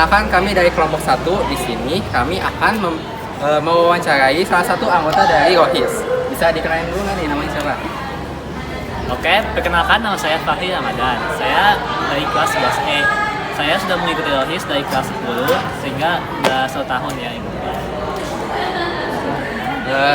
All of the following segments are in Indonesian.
Perkenalkan, kami dari kelompok 1. Di sini kami akan mewawancarai salah satu anggota dari Rohis. Bisa dikenalin dulu nggak nih namanya siapa? Oke, perkenalkan nama saya Fahri Ramadan. Saya dari kelas 11E. Saya sudah mengikuti Rohis dari kelas 10 sehingga sudah 1 tahun ya.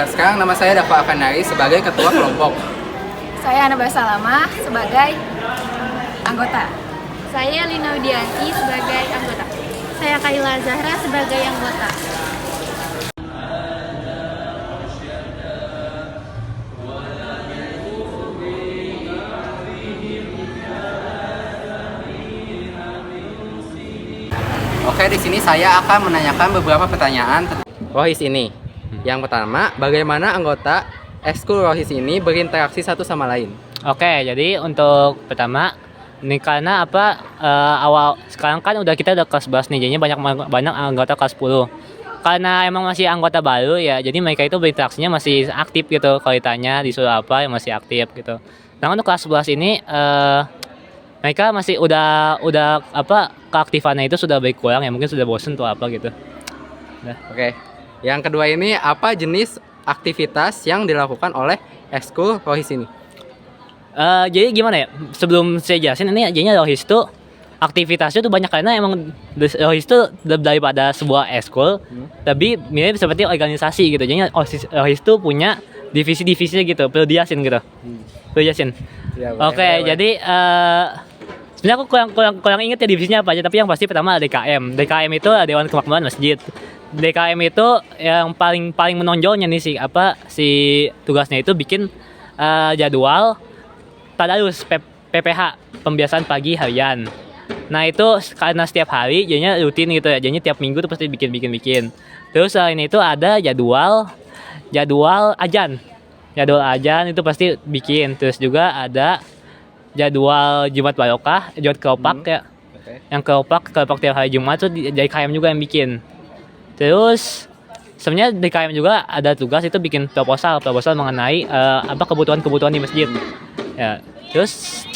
Sekarang nama saya Dafa Akanari sebagai ketua kelompok. Saya Ana Basalama sebagai anggota. Saya Lina Widianti sebagai anggota. Saya Kaila Zahra sebagai anggota. Oke, di sini saya akan menanyakan beberapa pertanyaan tentang Rohis ini. Yang pertama, bagaimana anggota ekskul Rohis ini berinteraksi satu sama lain? Oke, jadi untuk pertama ini karena awal sekarang kan kita udah kelas 11 nih, jadinya banyak anggota kelas 10. Karena emang masih anggota baru ya, jadi mereka itu berinteraksinya masih aktif gitu. Kalau ditanya disuruh apa ya masih aktif gitu. Nah, untuk kelas 11 ini mereka masih udah keaktifannya itu sudah berkurang ya, mungkin sudah bosen tuh apa gitu. Nah. Oke. Yang kedua ini, apa jenis aktivitas yang dilakukan oleh ekskul Rohis ini? Jadi gimana ya? Sebelum saya jelasin ini, jadinya Rohis itu aktivitasnya tuh banyak karena emang Rohis itu daripada sebuah ekskul, tapi mirip seperti organisasi gitu. Jadinya Rohis itu punya divisi-divisinya gitu, perlu dijelasin gitu. Perlu dijelasin. Ya, Oke, jadi sebenarnya aku kurang inget ya divisinya apa aja, tapi yang pasti pertama ada DKM. DKM itu Dewan Kemakmuran Masjid. DKM itu yang paling menonjolnya nih si tugasnya itu bikin jadwal tadarus PPH, pembiasaan pagi harian. Nah, itu karena setiap hari jadinya rutin gitu ya. Jadinya tiap minggu tuh pasti bikin. Terus selain itu ada jadwal ajan. Jadwal ajan itu pasti bikin. Terus juga ada jadwal Jumat Barokah, Jumat Keropak ya. Okay. Yang keropak tiap hari Jumat tuh dari KM juga yang bikin. Terus sebenarnya di KM juga ada tugas itu bikin proposal mengenai kebutuhan di masjid. Ya, terus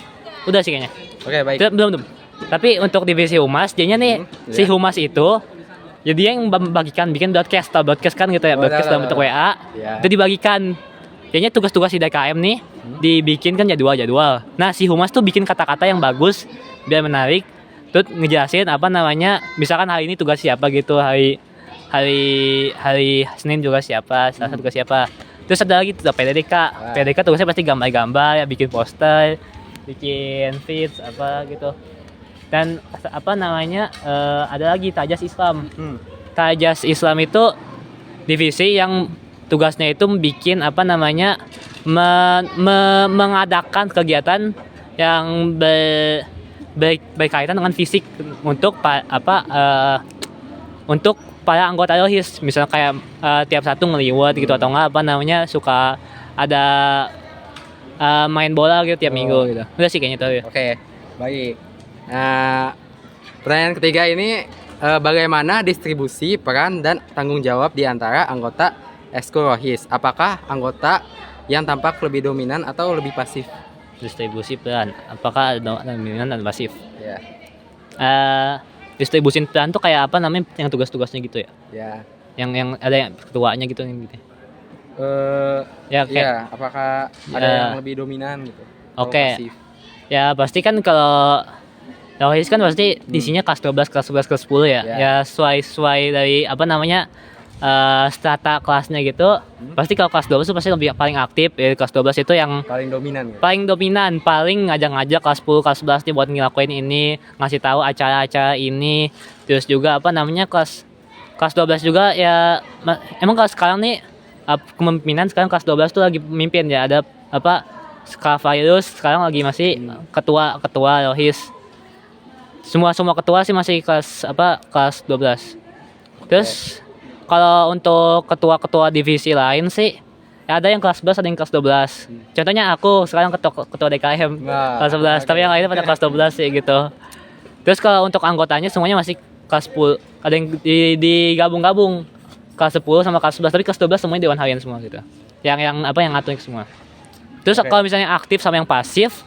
udah sih kayaknya. Oke, baik. Belum. Tapi untuk divisi humas, jadinya nih si humas itu jadi yang bikin broadcast kan gitu ya, broadcast dalam bentuk WA. Ya. Itu dibagikan. Jadinya tugas-tugas di DKM nih dibikin kan jadwal. Nah, si humas tuh bikin kata-kata yang bagus biar menarik. Terus ngejelasin misalkan hari ini tugas siapa gitu, hari Senin juga siapa, Selasa tugas siapa. Terus ada lagi tuh PDDK. PDDK tugasnya pasti gambar-gambar ya, bikin poster, bikin feeds apa gitu. Dan ada lagi Tajas Islam. Tajas Islam itu divisi yang tugasnya itu bikin mengadakan kegiatan yang berkaitan dengan fisik untuk untuk para anggota Rohis, misalnya kayak tiap satu ngeliwat gitu atau enggak suka ada main bola gitu tiap minggu gitu. Udah sih kayaknya tuh ya. Oke, baik. Nah, pertanyaan ketiga ini, bagaimana distribusi peran dan tanggung jawab di antara anggota ekskul Rohis? Apakah anggota yang tampak lebih dominan atau lebih pasif? Distribusi peran, apakah dominan dan pasif? Ya. Distribusi peran tuh kayak yang tugas-tugasnya gitu ya? Ya. Yang ada yang ketuanya gitu gitu. Apakah ada yang lebih dominan gitu? Oke. Pasif? Ya pasti kan kalau Rohis kan pasti isinya kelas 12, kelas 11, kelas 10 ya. Ya sesuai dari strata kelasnya gitu. Pasti kalau kelas 12 itu pasti paling aktif ya. Kelas 12 itu yang paling dominan ya? Paling dominan, paling ngajak-ngajak kelas 10, kelas 11 nih buat ngelakuin ini, ngasih tahu acara-acara ini. Terus juga kelas 12 juga ya, emang kalau sekarang nih kepemimpinan sekarang kelas 12 tuh lagi pemimpin ya. Ada Skavirus sekarang lagi masih ketua Rohis. Semua ketua sih masih kelas 12. Terus kalau untuk ketua divisi lain sih ada yang kelas 11, ada yang kelas 12. Contohnya aku sekarang ketua DKM kelas 11, tapi yang lainnya pada kelas 12 sih gitu. Terus kalau untuk anggotanya semuanya masih kelas 10. Ada yang digabung-gabung kelas 10 sama kelas 11, tapi kelas 12 semuanya dewan harian semua gitu. Yang ngatur semua. Terus kalau misalnya aktif sama yang pasif,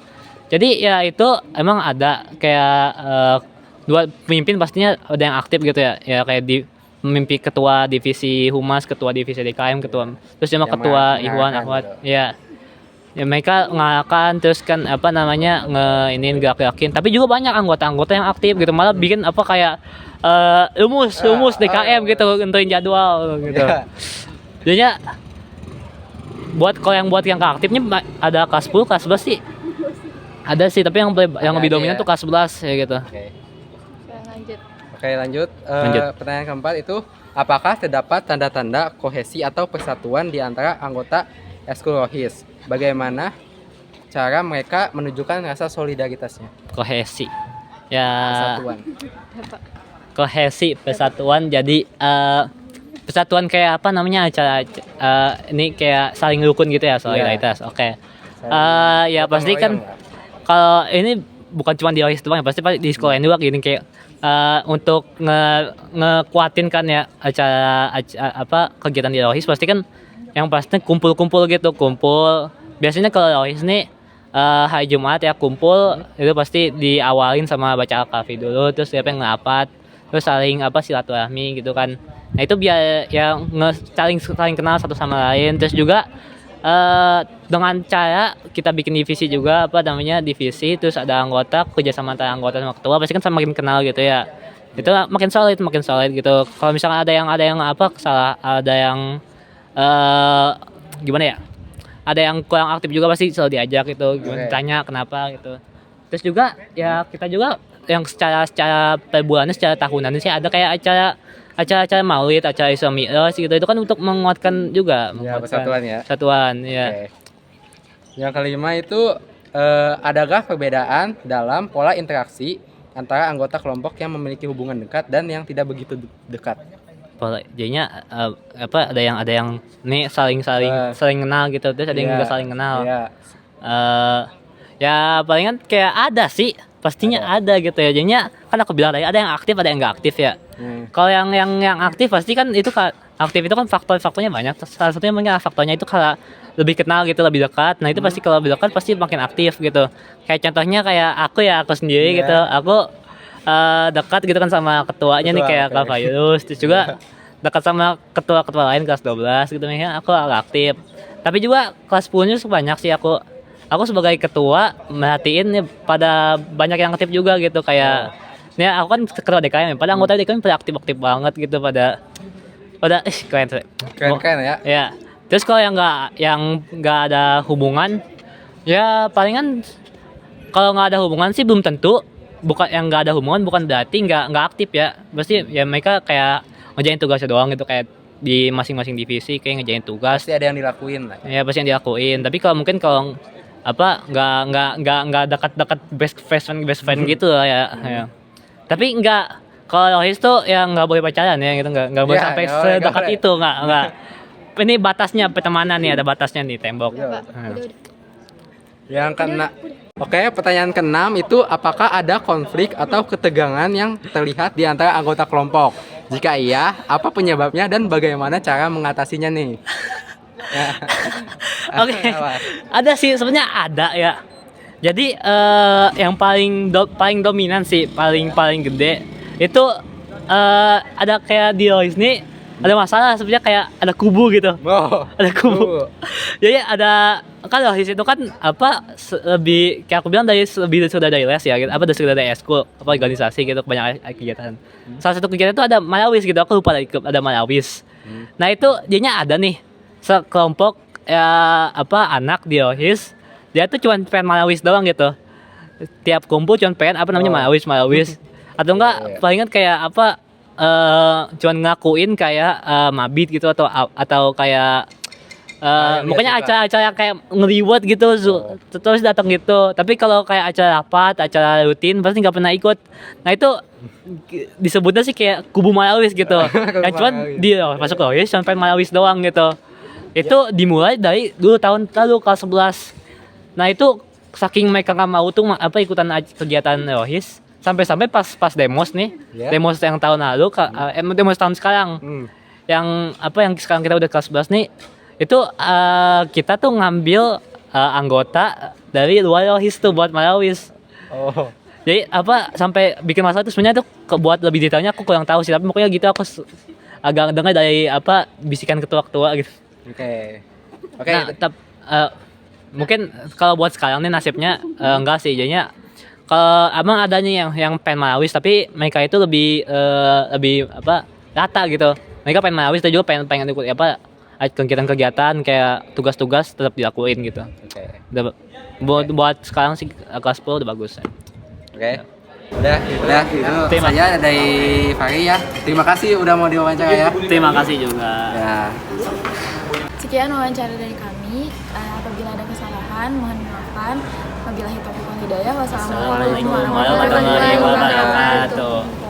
jadi ya itu emang ada kayak dua pemimpin pastinya ada yang aktif gitu ya, ya kayak di mimpi ketua divisi humas, ketua divisi DKM, ketua terus cuma Yang ketua mengarahkan Ikhwan gitu. Akhwat ya. Ya mereka ngarahkan terus kan apa namanya ini gerak-gerakin, tapi juga banyak anggota-anggota yang aktif gitu, malah bikin apa kayak rumus DKM gitu, nentuin jadwal gitu. Iya. Jadinya buat yang aktifnya ada kelas 10, kelas 11 sih. Ada sih, tapi yang lebih Ada, dominan ya. tuh kelas 11 ya gitu. Oke. Lanjut. Oke, lanjut. Lanjut. Pertanyaan keempat itu, apakah terdapat tanda-tanda kohesi atau persatuan di antara anggota Eskul Rohis? Bagaimana cara mereka menunjukkan rasa solidaritasnya? Kohesi. Ya, Persatuan. kohesi, persatuan. Jadi persatuan kayak apa namanya acara ini kayak saling rukun gitu ya, solidaritas. Oke. Ya pasti kan kalau ini bukan cuma di OIS doang ya, pasti di sekolah lain juga gini kayak untuk ngekuatin kan ya acara apa kegiatan di OIS pasti kan yang pasti kumpul-kumpul gitu, kumpul. Biasanya kalau OIS nih hari Jumat ya kumpul itu pasti diawalin sama baca Al-Kahfi dulu, terus siapa yang ngerapat, terus saling apa silaturahmi gitu kan. Nah itu biar ya saling kenal satu sama lain, terus juga dengan cara kita bikin divisi juga apa namanya divisi, terus ada anggota kerja sama antara anggota sama ketua pasti kan makin kenal gitu ya, itu makin solid gitu. Kalau misalnya ada yang apa salah, ada yang gimana ya, ada yang kurang aktif juga pasti selalu diajak gitu, gimana, tanya kenapa gitu. Terus juga ya kita juga yang secara per bulannya, secara tahunannya sih ada kayak acara maulid, acara Isra Mi'raj gitu, itu kan untuk menguatkan juga, Ya, persatuan ya. Persatuan, ya. Oke. Yang kelima itu, adakah perbedaan dalam pola interaksi antara anggota kelompok yang memiliki hubungan dekat dan yang tidak begitu dekat? Jadinya apa ada yang nih saling kenal gitu, terus ada yang Iya, juga saling kenal. Iya. Ya palingan kayak ada sih, pastinya ada gitu ya. Jadinya kan aku bilang tadi ada yang aktif, ada yang nggak aktif ya. Kalau yang aktif pasti kan itu aktif itu kan faktornya banyak. Salah satunya mungkin faktornya itu kalau lebih kenal gitu, lebih dekat. Nah itu pasti kalau lebih dekat pasti makin aktif gitu. Kayak contohnya kayak aku sendiri Iya. gitu. Aku dekat gitu kan sama ketuanya nih kayak Kak Fayus, terus juga dekat sama ketua-ketua lain kelas 12 gitu, misalnya aku agak aktif. Tapi juga kelas 10-nya banyak sih aku sebagai ketua merhatiin nih pada banyak yang aktif juga gitu, kayak nih aku kan ketua DKM, pada anggota DKM pada aktif banget gitu, pada keren ya. ya. Terus kalau yang nggak ada hubungan ya palingan, kalau nggak ada hubungan sih belum tentu, bukan yang nggak ada hubungan bukan berarti nggak aktif ya, pasti ya mereka kayak ngerjain tugasnya doang gitu, kayak di masing-masing divisi kayak ngerjain tugas. Pasti ada yang dilakuin lah. Ya pasti yang dilakuin, tapi kalau mungkin kalau apa nggak dekat best friend gitu lah ya. Ya. Tapi nggak, kalau Rohis tuh yang nggak boleh pacaran ya gitu, nggak boleh Ya, sampai nggak boleh, sedekat nggak itu, nggak. Ini batasnya pertemanan nih, ada batasnya nih tembok. Iya. Ya. Yang keenam. Oke, pertanyaan keenam itu, apakah ada konflik atau ketegangan yang terlihat di antara anggota kelompok? Jika iya, apa penyebabnya dan bagaimana cara mengatasinya nih? Oke, ada sih sebenarnya, ada ya. Jadi yang paling dominan sih, paling gede itu ada kayak di Rohis nih ada masalah sebenarnya, kayak ada kubu gitu. Oh, Ada kubu. Jadi ada kan Rohis itu kan apa lebih kayak aku bilang lebih dari les ya gitu, apa dari eskul, apa organisasi gitu, kebanyakan kegiatan. Salah satu kegiatan itu ada Malawis gitu, aku lupa ada Malawis. Nah itu dianya ada nih sekelompok ya apa anak di Rohis, dia tuh cuma pengen Malawis doang gitu. Tiap kumpul cuma pengen apa namanya Malawis. Atau enggak palingan kayak apa cuman ngakuin kayak mabit gitu, atau kayak pokoknya acara kayak nge-reward gitu, terus datang gitu. Tapi kalau kayak acara rapat, acara rutin pasti nggak pernah ikut. Nah itu disebutnya sih kayak kubu Malawis gitu. Yang cuman dia masuk Rohis cuma pengen Malawis doang gitu. Itu dimulai dari dulu tahun lalu kelas 11. Nah itu saking mereka nggak mau tuh apa ikutan kegiatan Rohis, sampai pas demos nih, demos yang tahun lalu, demos tahun sekarang, yang sekarang kita udah kelas 11 nih, itu kita tuh ngambil anggota dari luar Rohis tuh buat Malawis. Jadi apa sampai bikin masalah itu sebenarnya tuh buat lebih detailnya aku kurang tahu sih, tapi pokoknya gitu aku agak dengar dari apa bisikan ketua-ketua gitu. Oke. Oke. Nah, mungkin kalau buat sekarang nih nasibnya enggak sih, jadinya kalau abang adanya yang pengen Malawis, tapi mereka itu lebih apa rata gitu. Mereka pengen Malawis, tapi juga pengen ikut apa kegiatan-kegiatan kayak tugas-tugas tetap dilakuin gitu. Oke. Buat sekarang sih kelas 10 udah bagus. Oke. Udah. Itu Terima- saja dari Fari ya. Terima kasih udah mau diwawancara ya. Terima kasih juga. Ya. Sekian wawancara dari kami. Apabila ada kesalahan, mohon dimaafkan. Wabillahi taufiq wal hidayah. Wassalamualaikum Assalamualaikum warahmatullahi warahmatullahi wabarakatuh. wabarakatuh.